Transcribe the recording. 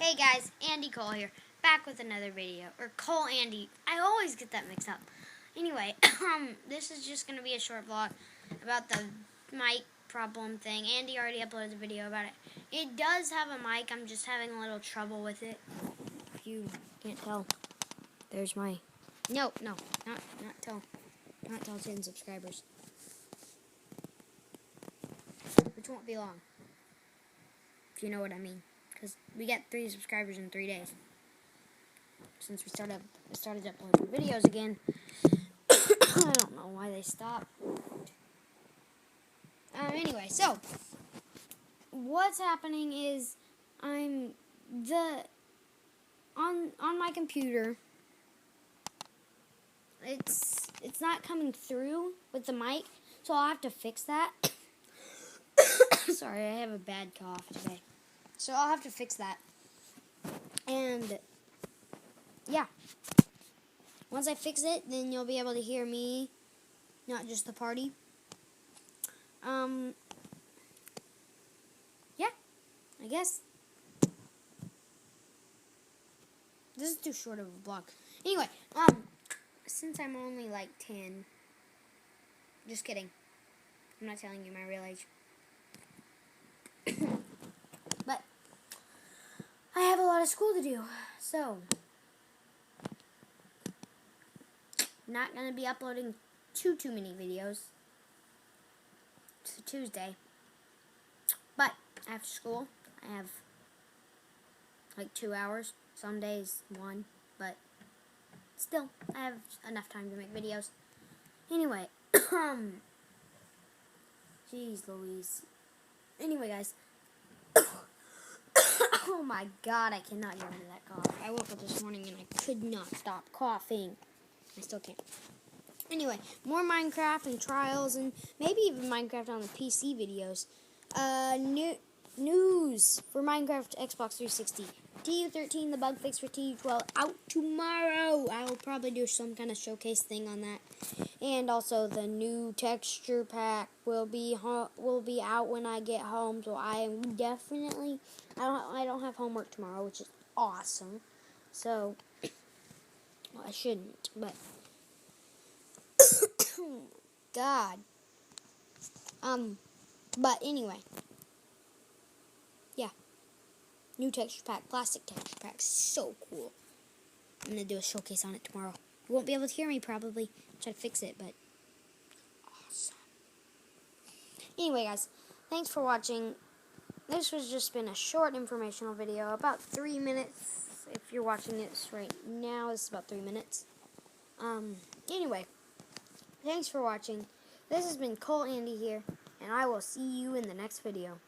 Hey guys, Andy Cole here, back with another video. Or Cole Andy, I always get that mixed up. Anyway, this is just going to be a short vlog about the mic problem thing. Andy already uploaded a video about it. It does have a mic, I'm just having a little trouble with it. If you can't tell, there's my... No, not tell 10 subscribers. Which won't be long, if you know what I mean. Because we get 3 subscribers in 3 days. Since we started uploading videos again. I don't know why they stopped. Anyway, so what's happening is on my computer. It's not coming through with the mic, so I'll have to fix that. Sorry, I have a bad cough today. So I'll have to fix that. And yeah. Once I fix it, then you'll be able to hear me, not just the party. Yeah, I guess. This is too short of a vlog. Anyway, since I'm only like 10, just kidding. I'm not telling you my real age. But I have a lot of school to do, so I'm not going to be uploading too many videos. It's a Tuesday. But after school, I have like 2 hours. Some days 1, but still, I have enough time to make videos. Anyway, jeez Louise. Anyway, guys. Oh my god, I cannot get rid of that cough. I woke up this morning and I could not stop coughing. I still can't. Anyway, more Minecraft and trials and maybe even Minecraft on the PC videos. News for Minecraft Xbox 360. TU13, the bug fix for TU12, out tomorrow. I will probably do some kind of showcase thing on that. And also the new texture pack will be out when I get home. So I am definitely I don't have homework tomorrow, which is awesome. So well, I shouldn't, but God. But anyway. Yeah. New texture pack, plastic texture pack, so cool. I'm going to do a showcase on it tomorrow. You won't be able to hear me probably. Try to fix it, but awesome. Anyway, guys, thanks for watching. This was just been a short informational video, about 3 minutes. If you're watching this right now, it's about 3 minutes. Anyway, thanks for watching. This has been Cole Andy here, and I will see you in the next video.